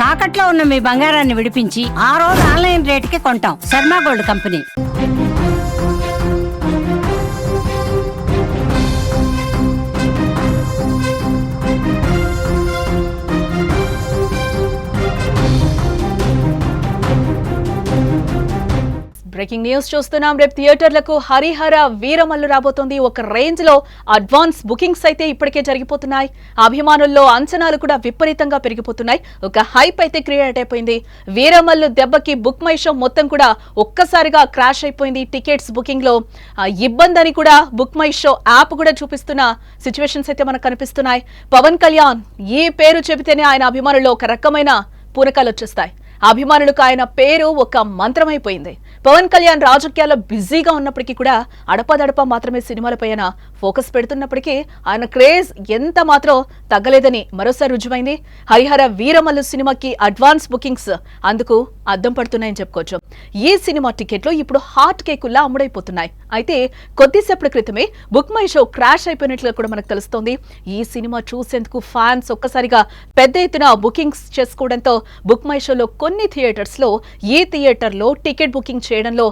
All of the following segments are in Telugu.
తాకట్లో ఉన్న మీ బంగారాన్ని విడిపించి ఆ రోజు ఆన్లైన్ రేటుకి కొంటాం. Sharma gold company. Breaking news చూస్తున్నాం. రేపు థియేటర్లకు హరిహర వీరమల్లు రాబోతోంది. ఒక రేంజ్ లో అడ్వాన్స్ బుకింగ్స్ అయితే ఇప్పటికే జరిగిపోతున్నాయి. అభిమానుల్లో అంచనాలు కూడా విపరీతంగా పెరిగిపోతున్నాయి. ఒక హైప్ అయితే క్రియేట్ అయిపోయింది. వీరమల్లు దెబ్బకి బుక్ మై షో మొత్తం కూడా ఒక్కసారిగా క్రాష్ అయిపోయింది. టికెట్స్ బుకింగ్ లో ఇబ్బంది అని కూడా బుక్ మై షో యాప్ కూడా చూపిస్తున్న సిచ్యువేషన్స్ అయితే మనకు కనిపిస్తున్నాయి. పవన్ కళ్యాణ్ ఈ పేరు చెబితేనే ఆయన అభిమానుల్లో ఒక రకమైన పూనకాలు వచ్చేస్తాయి. అభిమానులకు ఆయన పేరు ఒక మంత్రమైపోయింది. పవన్ కళ్యాణ్ రాజకీయాల్లో బిజీగా ఉన్నప్పటికీ కూడా అడపదడప మాత్రమే సినిమాలపైన ఫోకస్ పెడుతున్నప్పటికీ ఆయన క్రేజ్ ఎంత మాత్రం తగ్గలేదని మరోసారి రుజువైంది. హరిహర వీరమల్లు సినిమాకి అడ్వాన్స్ బుకింగ్స్ అందుకు అద్దం పడుతున్నాయని చెప్పుకోవచ్చు. ఈ సినిమా టికెట్లు ఇప్పుడు హాట్ కేకుల్లా అమ్ముడైపోతున్నాయి. అయితే కొద్దిసేపటి క్రితమే బుక్ మై షో క్రాష్ అయిపోయినట్లుగా కూడా మనకు తెలుస్తోంది. ఈ సినిమా చూసేందుకు ఫ్యాన్స్ ఒక్కసారిగా పెద్ద ఎత్తున బుకింగ్స్ చేసుకోవడంతో బుక్ మై షోలో కొన్ని థియేటర్స్ లో ఈ థియేటర్లో టికెట్ బుకింగ్ చేయడంలో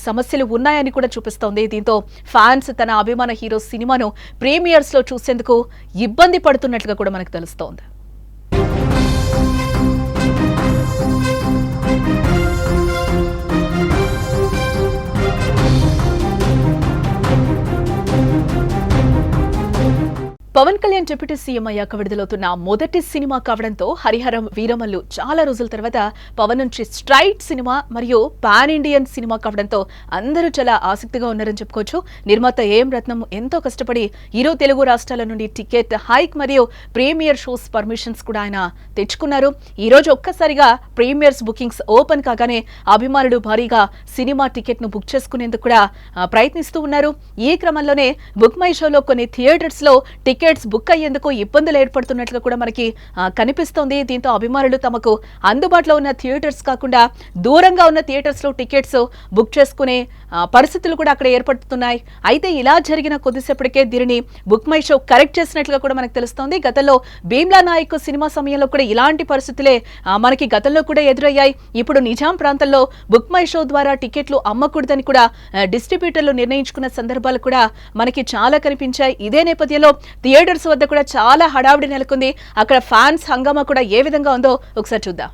సమస్యలు ఉన్నాయని కూడా చూపిస్తోంది. దీంతో ఫ్యాన్స్ తన అభిమాన హీరో సినిమాను ప్రీమియర్స్ లో చూసేందుకు ఇబ్బంది పడుతున్నట్లుగా కూడా మనకు తెలుస్తోంది. పవన్ కళ్యాణ్ డిప్యూటీ సీఎం అయ్యాక విడుదలవుతున్న మొదటి సినిమా కావడంతో హరిహర వీరమల్లు చాలా రోజుల తర్వాత పవన్ నుంచి స్ట్రైట్ సినిమా మరియు పాన్ ఇండియన్ సినిమా కావడంతో అందరూ చాలా ఆసక్తిగా ఉన్నారని చెప్పుకోవచ్చు. నిర్మాత ఏఎం రత్నం ఎంతో కష్టపడి ఇరు తెలుగు రాష్ట్రాల నుండి టికెట్ హైక్ మరియు ప్రీమియర్ షోస్ పర్మిషన్స్ కూడా ఆయన తెచ్చుకున్నారు. ఈ రోజు ఒక్కసారిగా ప్రీమియర్స్ బుకింగ్స్ ఓపెన్ కాగానే అభిమానులు భారీగా సినిమా టికెట్ ను బుక్ చేసుకునేందుకు కూడా ప్రయత్నిస్తూ ఉన్నారు. ఈ క్రమంలోనే బుక్ మై షోలో కొన్ని థియేటర్స్ లో టికెట్స్ బుక్ అయ్యేందుకు ఇబ్బందులు ఏర్పడుతున్నట్లుగా కూడా మనకి కనిపిస్తోంది. దీంతో అభిమానులు తమకు అందుబాటులో ఉన్న థియేటర్స్ కాకుండా దూరంగా ఉన్న థియేటర్స్ లో టికెట్స్ బుక్ చేసుకునే పరిస్థితులు కూడా అక్కడ ఏర్పడుతున్నాయి. అయితే ఇలా జరిగిన కొద్దిసేపటికే దీనిని బుక్ మై షో కరెక్ట్ చేసినట్లుగా కూడా మనకు తెలుస్తోంది. గతంలో భీమ్లా నాయక్ సినిమా సమయంలో కూడా ఇలాంటి పరిస్థితులే మనకి గతంలో కూడా ఎదురయ్యాయి. ఇప్పుడు నిజాం ప్రాంతంలో బుక్ మై షో ద్వారా టికెట్లు అమ్మకూడదని కూడా డిస్ట్రిబ్యూటర్లు నిర్ణయించుకున్న సందర్భాలు కూడా మనకి చాలా కనిపించాయి. ఇదే నేపథ్యంలో థియేటర్స్ వద్ద కూడా చాలా హడావిడి నెలకొంది. అక్కడ ఫ్యాన్స్ హంగామా కూడా ఏ విధంగా ఉందో ఒకసారి చూద్దాం.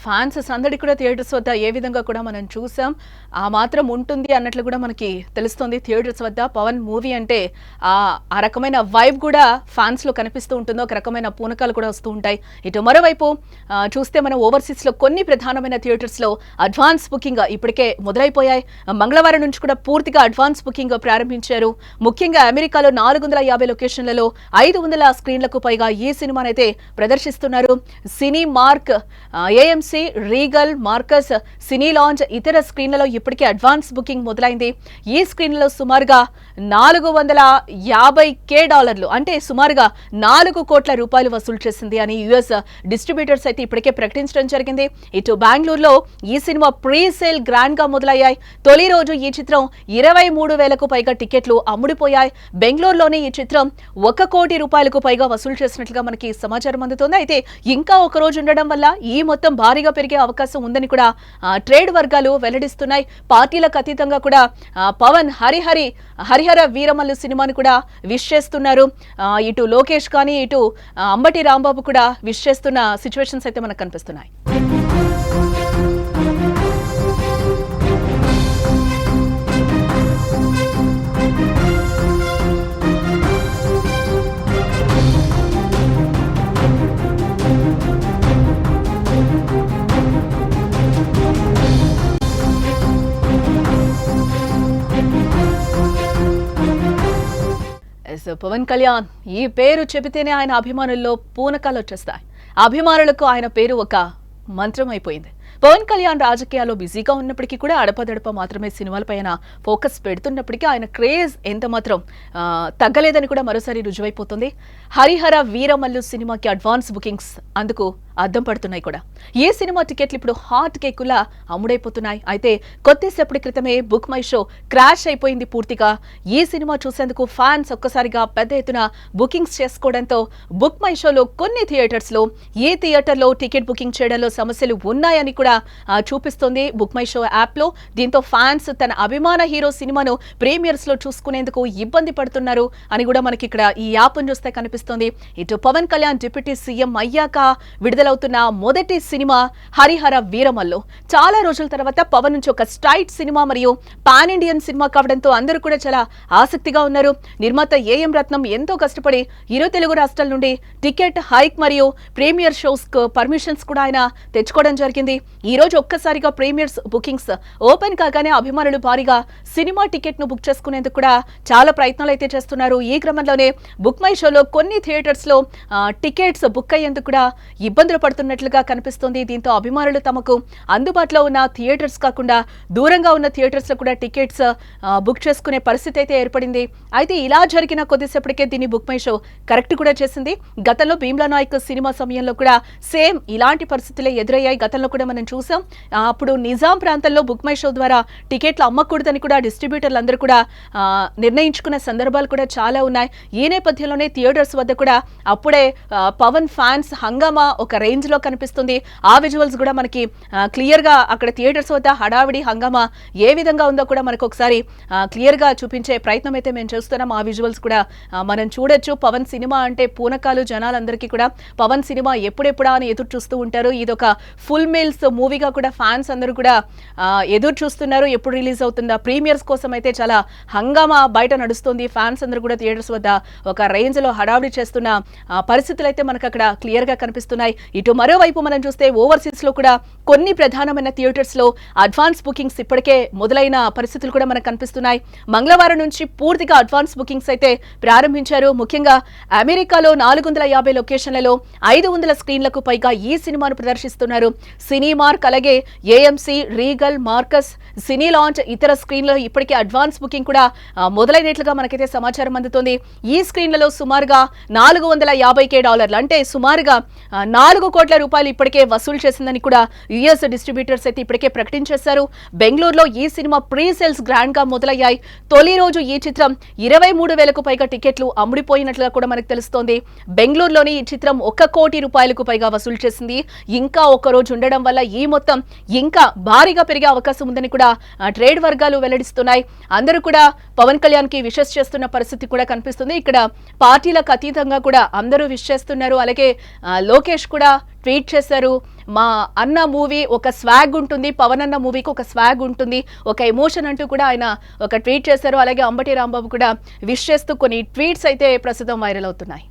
ఫ్యాన్స్ సందడి కూడా థియేటర్స్ వద్ద ఏ విధంగా కూడా మనం చూసాం. ఆ మాత్రం ఉంటుంది అన్నట్లు కూడా మనకి తెలుస్తుంది. థియేటర్స్ వద్ద పవన్ మూవీ అంటే ఆ రకమైన వైబ్ కూడా ఫ్యాన్స్ లో కనిపిస్తూ ఉంటుందో ఒక రకమైన పూనకాలు కూడా వస్తూ ఉంటాయి. ఇటు మరోవైపు చూస్తే మనం ఓవర్సీస్ లో కొన్ని ప్రధానమైన థియేటర్స్ లో అడ్వాన్స్ బుకింగ్ ఇప్పటికే మొదలైపోయాయి. మంగళవారం నుంచి కూడా పూర్తిగా అడ్వాన్స్ బుకింగ్ ప్రారంభించారు. ముఖ్యంగా అమెరికాలో 450 లొకేషన్లలో 500 స్క్రీన్లకు పైగా ఈ సినిమానైతే ప్రదర్శిస్తున్నారు. సినీ మార్క్, ఏఎంసీ, రీగల్, మార్కస్, సినీ లాంజ్ ఇతర స్క్రీన్లలో ఇప్పటికే అడ్వాన్స్ బుకింగ్ మొదలైంది. ఈ స్క్రీన్లలో సుమారుగా $450,000 అంటే సుమారుగా 4 కోట్ల రూపాయలు వసూలు చేసింది అని యుఎస్ డిస్ట్రిబ్యూటర్స్ అయితే ఇప్పటికే ప్రకటించడం జరిగింది. ఇటు బెంగళూరులో ఈ సినిమా ప్రీ సేల్ గ్రాండ్ గా మొదలయ్యాయి. తొలి రోజు ఈ చిత్రం 23,000కు పైగా టికెట్లు అమ్ముడిపోయాయి. బెంగళూరులోనే ఈ చిత్రం 1 కోటి రూపాయలకు పైగా వసూలు చేసినట్లుగా మనకి సమాచారం అందుతోంది. అయితే ఇంకా ఒక రోజు ఉండడం వల్ల ఈ మొత్తం భారీగా పెరిగే అవకాశం ఉందని కూడా ట్రేడ్ వర్గాలు వెల్లడిస్తున్నాయి. పార్టీలకు అతీతంగా కూడా పవన్ హరిహర వీరమల్లు సినిమాని కూడా విష్ చేస్తున్నారు. ఇటు లోకేష్ కానీ ఇటు అంబటి రాంబాబు కూడా విష్ చేస్తున్న సిచ్యువేషన్స్ అయితే మనకు కనిపిస్తున్నాయి. పవన్ కళ్యాణ్ ఈ పేరు చెబితేనే ఆయన అభిమానుల్లో పూనకాలు వచ్చేస్తాయి. అభిమానులకు ఆయన పేరు ఒక మంత్రం అయిపోయింది. పవన్ కళ్యాణ్ రాజకీయాల్లో బిజీగా ఉన్నప్పటికీ కూడా అడపదడప మాత్రమే సినిమాలపైన ఫోకస్ పెడుతున్నప్పటికీ ఆయన క్రేజ్ ఎంత మాత్రం తగ్గలేదని కూడా మరోసారి రుజువైపోతుంది. హరిహర వీరమల్లు సినిమాకి అడ్వాన్స్ బుకింగ్స్ అందుకు అద్దం పడుతున్నాయి కూడా. ఈ సినిమా టికెట్లు ఇప్పుడు హాట్ కేకులా అమ్ముడైపోతున్నాయి. అయితే కొద్దిసేపటి క్రితమే బుక్ మై షో క్రాష్ అయిపోయింది పూర్తిగా. ఈ సినిమా చూసేందుకు ఫ్యాన్స్ ఒక్కసారిగా పెద్ద ఎత్తున బుకింగ్స్ చేసుకోవడంతో బుక్ మై షోలో కొన్ని థియేటర్స్ లో ఈ థియేటర్లో టికెట్ బుకింగ్ చేయడంలో సమస్యలు ఉన్నాయని కూడా చూపిస్తోంది బుక్ మై షో యాప్ లో. దీంతో ఫ్యాన్స్ తన అభిమాన హీరో సినిమాను ప్రీమియర్స్ లో చూసుకునేందుకు ఇబ్బంది పడుతున్నారు అని కూడా మనకి ఇక్కడ ఈ యాప్ చూస్తే కనిపిస్తోంది. ఇటు పవన్ కళ్యాణ్ డిప్యూటీ సీఎం అయ్యాక విడుదలవుతున్న మొదటి సినిమా హరిహర వీరమల్లు. చాలా రోజుల తర్వాత పవన్ నుంచి ఒక స్ట్రైట్ సినిమా మరియు పాన్ ఇండియన్ సినిమా కావడంతో అందరూ కూడా చాలా ఆసక్తిగా ఉన్నారు. నిర్మాత ఏఎం రత్నం ఎంతో కష్టపడి ఇరు తెలుగు రాష్ట్రాల నుండి టికెట్ హైక్ మరియు ప్రీమియర్ షోస్ పర్మిషన్స్ కూడా ఆయన తెచ్చుకోవడం జరిగింది. ఈ రోజు ఒక్కసారిగా ప్రీమియర్స్ బుకింగ్స్ ఓపెన్ కాగానే అభిమానులు భారీగా సినిమా టికెట్ ను బుక్ చేసుకునేందుకు కూడా చాలా ప్రయత్నాలు అయితే చేస్తున్నారు. ఈ క్రమంలోనే బుక్ మై షోలో కొన్ని థియేటర్స్ లో టికెట్స్ బుక్ అయ్యేందుకు కూడా ఇబ్బందులు పడుతున్నట్లుగా కనిపిస్తోంది. దీంతో అభిమానులు తమకు అందుబాటులో ఉన్న థియేటర్స్ కాకుండా దూరంగా ఉన్న థియేటర్స్ లో కూడా టికెట్స్ బుక్ చేసుకునే పరిస్థితి అయితే ఏర్పడింది. అయితే ఇలా జరిగిన కొద్దిసేపటికే దీన్ని బుక్ మై షో కరెక్ట్ కూడా చేసింది. గతంలో భీమ్లా నాయక్ సినిమా సమయంలో కూడా సేమ్ ఇలాంటి పరిస్థితులే ఎదురయ్యాయి. గతంలో కూడా మనం చూసాం. అప్పుడు నిజాం ప్రాంతంలో బుక్ మై షో ద్వారా టికెట్లు అమ్మకూడదని కూడా డిస్ట్రిబ్యూటర్లు అందరూ కూడా నిర్ణయించుకున్న సందర్భాలు కూడా చాలా ఉన్నాయి. ఈ నేపథ్యంలోనే థియేటర్స్ వద్ద కూడా అప్పుడే పవన్ ఫ్యాన్స్ హంగామా ఒక రేంజ్ లో కనిపిస్తుంది. ఆ విజువల్స్ కూడా మనకి క్లియర్ గా అక్కడ థియేటర్స్ వద్ద హడావిడి హంగామా ఏ విధంగా ఉందో కూడా మనకు ఒకసారి క్లియర్ గా చూపించే ప్రయత్నం అయితే మేము చేస్తున్నాం. ఆ విజువల్స్ కూడా మనం చూడొచ్చు. పవన్ సినిమా అంటే పూనకాలు జనాలందరికీ కూడా. పవన్ సినిమా ఎప్పుడెప్పుడా అని ఎదురు చూస్తూ ఉంటారు. ఇదొక ఫుల్ మీల్స్ మూవీగా కూడా ఫ్యాన్స్ అందరూ కూడా ఎదురు చూస్తున్నారు. ఎప్పుడు రిలీజ్ అవుతుందా ప్రీమియర్స్ కోసం అయితే చాలా హంగామా బయట నడుస్తుంది. ఫ్యాన్స్ అందరూ కూడా థియేటర్స్ వద్ద ఒక రేంజ్ లో హడావిడి చేస్తున్న పరిస్థితులు అయితే మనకు అక్కడ క్లియర్ గా కనిపిస్తున్నాయి. ఇటు మరోవైపు మనం చూస్తే ఓవర్సీస్ లో కూడా కొన్ని ప్రధానమైన థియేటర్స్ లో అడ్వాన్స్ బుకింగ్స్ ఇప్పటికే మొదలైన పరిస్థితులు కూడా మనకు కనిపిస్తున్నాయి. మంగళవారం నుంచి పూర్తిగా అడ్వాన్స్ బుకింగ్స్ అయితే ప్రారంభించారు. ముఖ్యంగా అమెరికాలో 450 లొకేషన్లలో 500 స్క్రీన్లకు పైగా ఈ సినిమాను ప్రదర్శిస్తున్నారు. సినీ మార్క్ అలాగే ఏఎంసీ, రీగల్, మార్కస్, సినీ లాంచ్ ఇతర స్క్రీన్లలో ఇప్పటికే అడ్వాన్స్ బుకింగ్ కూడా మొదలైనట్లుగా మనకైతే సమాచారం అందుతుంది. ఈ స్క్రీన్లలో సుమారుగా $450 అంటే సుమారుగా 4 కోట్ల రూపాయలు ఇప్పటికే వసూలు చేసిందని కూడా యుఎస్ డిస్ట్రిబ్యూటర్స్ అయితే ఇప్పటికే ప్రకటించేశారు. బెంగళూరులో ఈ సినిమా ప్రీ సేల్స్ గ్రాండ్ గా మొదలయ్యాయి. తొలి రోజు ఈ చిత్రం 23,000కు పైగా టికెట్లు అమ్ముడిపోయినట్లుగా కూడా మనకు తెలుస్తోంది. బెంగళూరులోని ఈ చిత్రం 1 కోటి రూపాయలకు పైగా వసూలు చేసింది. ఇంకా ఒక రోజు ఉండడం వల్ల ఈ మొత్తం ఇంకా భారీగా పెరిగే అవకాశం ఉందని కూడా ట్రేడ్ వర్గాలు వెల్లడిస్తున్నాయి. అందరూ కూడా పవన్ కళ్యాణ్ కి విషెస్ చేస్తున్న పరిస్థితి కూడా కనిపిస్తుంది. ఇక్కడ పార్టీలకు అతీతంగా కూడా అందరూ విష్ చేస్తున్నారు. అలాగే లోకేష్ కూడా ట్వీట్ చేశారు. మా అన్న మూవీ ఒక స్వాగ్ ఉంటుంది, పవన్ అన్న మూవీకి ఒక స్వాగ్ ఉంటుంది, ఒక ఎమోషన్ అంటూ కూడా ఆయన ఒక ట్వీట్ చేశారు. అలాగే అంబటి రాంబాబు కూడా విష్ చేస్తూ కొన్ని ట్వీట్స్ అయితే ప్రస్తుతం వైరల్ అవుతున్నాయి.